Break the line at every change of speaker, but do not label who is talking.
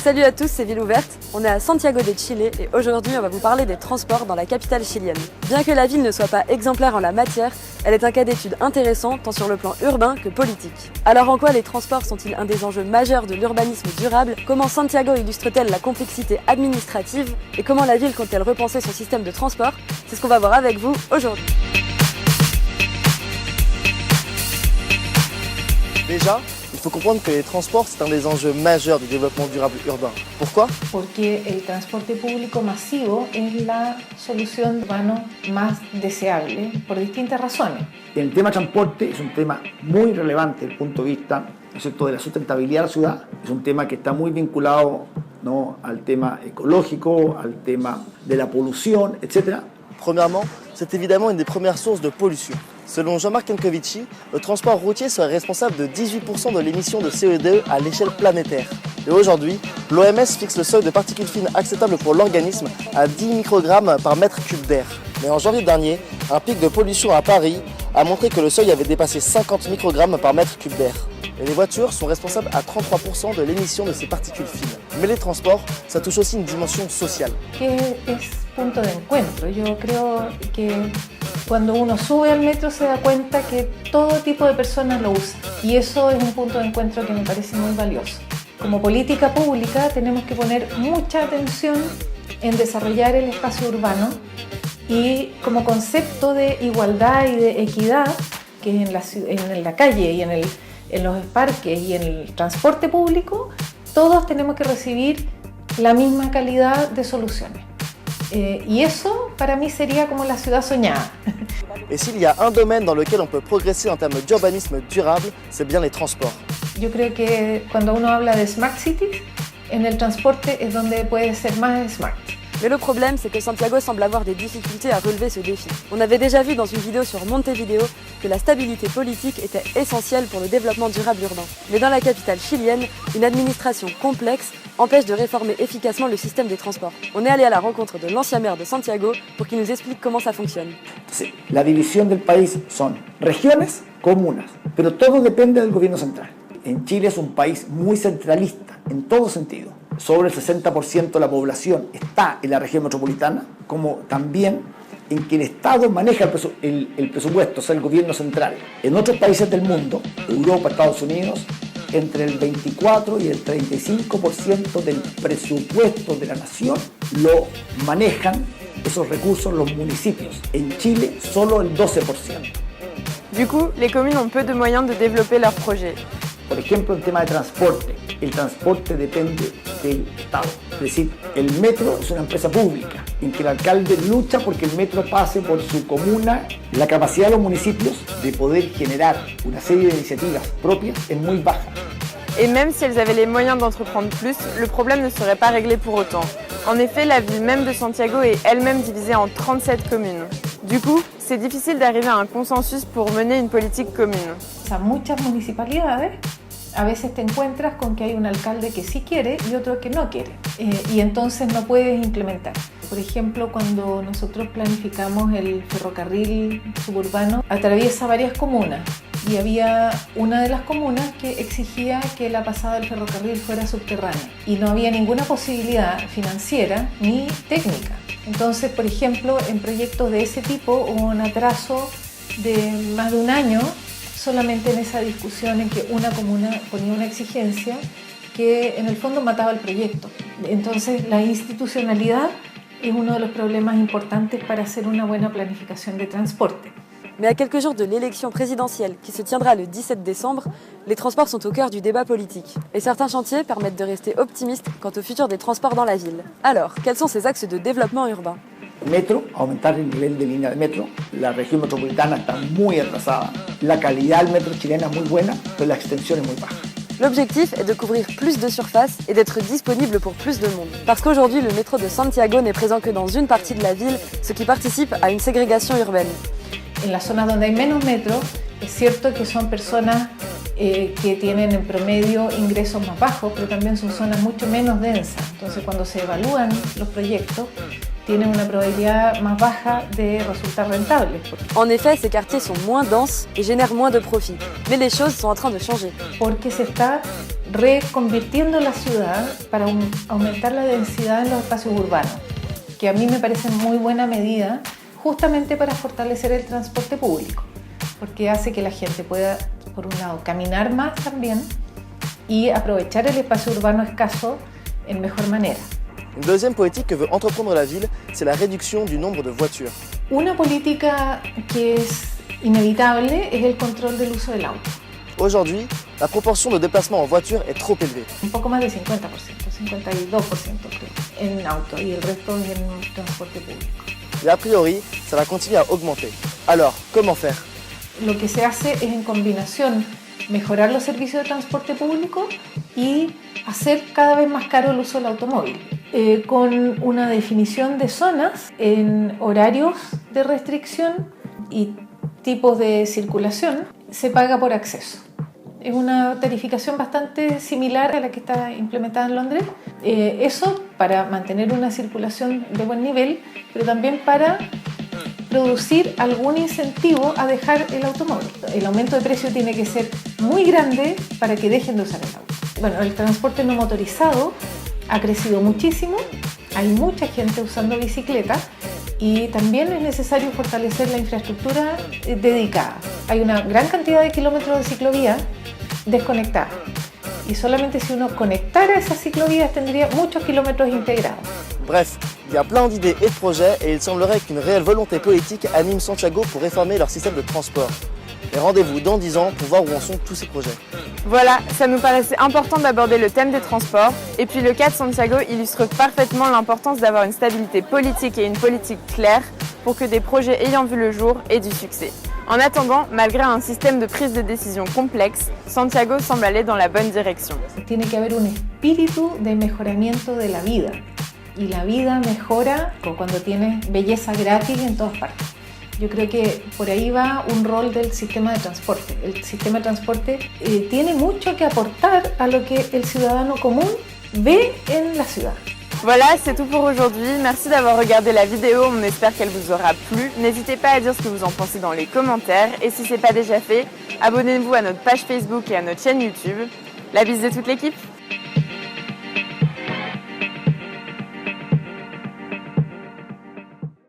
Salut à tous, c'est Ville Ouverte. On est à Santiago de Chile et aujourd'hui on va vous parler des transports dans la capitale chilienne. Bien que la ville ne soit pas exemplaire en la matière, elle est un cas d'étude intéressant tant sur le plan urbain que politique. Alors en quoi les transports sont-ils un des enjeux majeurs de l'urbanisme durable? Comment Santiago illustre-t-elle la complexité administrative? Et comment la ville compte-t-elle repenser son système de transport? C'est ce qu'on va voir avec vous aujourd'hui.
Déjà, il faut comprendre que les transports, c'est un des enjeux majeurs du développement durable urbain. Pourquoi?
Porque el transporte público masivo es la solución urbana más deseable por distintas razones.
El tema transporte es un tema muy relevante desde el punto de vista, ¿no es cierto?, de la sustentabilidad de la ciudad. Es un tema que está muy vinculado, ¿no?, al tema ecológico, al tema de la polución, etc.
Premièrement, c'est évidemment une des premières sources de pollution. Selon Jean-Marc Jancovici, le transport routier serait responsable de 18% de l'émission de CO2 à l'échelle planétaire. Et aujourd'hui, l'OMS fixe le seuil de particules fines acceptable pour l'organisme à 10 microgrammes par mètre cube d'air. Mais en janvier dernier, un pic de pollution à Paris a montré que le seuil avait dépassé 50 microgrammes par mètre cube d'air. Et les voitures sont responsables à 33% de l'émission de ces particules fines. Mais les transports, ça touche aussi une dimension sociale.
Que es punto de encuentro. Yo creo que cuando uno sube al metro se da cuenta que todo tipo de personas lo usan. Y eso es un punto de encuentro que me parece muy valioso. Como política pública tenemos que poner mucha atención en desarrollar el espacio urbano y como concepto de igualdad y de equidad, que en la calle y en los parques y en el transporte público, todos tenemos que recibir la misma calidad de soluciones. Y eso para mí sería como la ciudad soñada.
Et s'il y a un domaine dans lequel on peut progresser en termes d'urbanisme durable, c'est bien les transports.
Yo creo que cuando uno habla de smart cities, en el transporte es donde puede ser más smart.
Mais le problème, c'est que Santiago semble avoir des difficultés à relever ce défi. On avait déjà vu dans une vidéo sur Montevideo que la stabilité politique était essentielle pour le développement durable urbain. Mais dans la capitale chilienne, une administration complexe empêche de réformer efficacement le système des transports. On est allé à la rencontre de l'ancien maire de Santiago pour qu'il nous explique comment ça fonctionne.
Entonces, la división del país son regiones, comunas, pero todo depende del gobierno central. En Chile es un país muy centralista, en todo sentido. Sobre el 60% de la población está en la región metropolitana, como también en que el Estado maneja el presupuesto, o sea, el gobierno central. En otros países del mundo, Europa, Estados Unidos, entre el 24 y el 35% del presupuesto de la nación lo manejan esos recursos los municipios. En Chile, solo el 12%.
Du coup, les communes ont peu de moyens de développer leurs projets.
Por ejemplo, el tema de transporte. El transporte depende del Estado. Es decir, el metro es una empresa pública en que el alcalde lucha porque el metro pase por su comuna. La capacidad de los municipios de poder generar una serie de iniciativas propias es muy baja.
Et même si elles avaient les moyens d'entreprendre plus, le problème ne serait pas réglé pour autant. En effet, la ville même de Santiago est elle-même divisée en 37 communes. Du coup, c'est difficile d'arriver à un consensus pour mener une politique commune.
O sea, muchas municipalidades a veces te encuentras con que hay un alcalde que sí quiere y otro que no quiere, y entonces no puedes implementar. Por ejemplo, cuando nosotros planificamos el ferrocarril suburbano, atraviesa varias comunas y había una de las comunas que exigía que la pasada del ferrocarril fuera subterránea y no había ninguna posibilidad financiera ni técnica. Entonces, por ejemplo, en proyectos de ese tipo hubo un atraso de más de un año solamente en esa discusión en que una comuna ponía una exigencia que en el fondo mataba el proyecto. Entonces la institucionalidad es uno de los problemas importantes para hacer una buena planificación de transporte.
Mais à quelques jours de l'élection présidentielle qui se tiendra le 17 décembre, les transports sont au cœur du débat politique. Et certains chantiers permettent de rester optimistes quant au futur des transports dans la ville. Alors, quels sont ces axes de développement urbain?
Metro, aumentar el nivel de línea de metro. La región metropolitana está muy atrasada. La calidad del metro chilena es muy buena, pero la extensión es muy baja.
L'objectif est de couvrir plus de surface et d'être disponible pour plus de monde. Parce qu'aujourd'hui, le métro de Santiago n'est présent que dans une partie de la ville, ce qui participe à une ségrégation urbaine.
En las zonas donde hay menos metro, es cierto que son personas que tienen en promedio ingresos más bajos, pero también son zonas mucho menos densas. Entonces, cuando se evalúan los proyectos, tienen una probabilidad más baja de resultar rentables.
En effet, ces quartiers sont moins denses et génèrent moins de profits. Mais les choses sont en train de changer.
Porque se está reconvirtiendo la ciudad para aumentar la densidad en los espacios urbanos, que a mí me parece muy buena medida justamente para fortalecer el transporte público, porque hace que la gente pueda, por un lado, caminar más también y aprovechar el espacio urbano escaso en mejor manera.
Une deuxième politique que veut entreprendre la ville, c'est la réduction du nombre de voitures.
Una política que es inevitable es el control del uso del auto.
Aujourd'hui, la proportion de déplacements en voiture est trop élevée.
Un poco más de 50%, 52% creo, en auto y el resto en transporte público.
Et a priori, ça va continuer à augmenter. Alors, comment faire?
Lo que se hace es en combinación mejorar los servicios de transporte público y hacer cada vez más caro el uso del automóvil, con una definición de zonas en horarios de restricción y tipos de circulación. Se paga por acceso. Es una tarificación bastante similar a la que está implementada en Londres. Eso para mantener una circulación de buen nivel, pero también para producir algún incentivo a dejar el automóvil. El aumento de precio tiene que ser muy grande para que dejen de usar el auto. Bueno, el transporte no motorizado ha crecido muchísimo, hay mucha gente usando bicicleta y también es necesario fortalecer la infraestructura dedicada. Hay una gran cantidad de kilómetros de ciclovía desconectadas y solamente si uno conectara esas ciclovías tendría muchos kilómetros integrados.
Bref, il y a plein d'idées et de projets et il semblerait qu'une réelle volonté politique anime Santiago pour réformer leur système de transport. Et rendez-vous dans 10 ans pour voir où en sont tous ces projets.
Voilà, ça nous paraissait important d'aborder le thème des transports. Et puis le cas de Santiago illustre parfaitement l'importance d'avoir une stabilité politique et une politique claire pour que des projets ayant vu le jour aient du succès. En attendant, malgré un système de prise de décision complexe, Santiago semble aller dans la bonne direction.
Tiene que haber un espíritu de mejoramiento de la vida. Y la vida mejora cuando tienes belleza gratis en todas partes. Yo creo que por ahí va un rol del sistema de transporte. El sistema de transporte tiene mucho que aportar a lo que el ciudadano común ve en la ciudad.
Voilà, c'est tout pour aujourd'hui. Merci d'avoir regardé la vidéo, on espère qu'elle vous aura plu. N'hésitez pas à dire ce que vous en pensez dans les commentaires. Et si ce n'est pas déjà fait, abonnez-vous à notre page Facebook et à notre chaîne YouTube. La bise de toute l'équipe.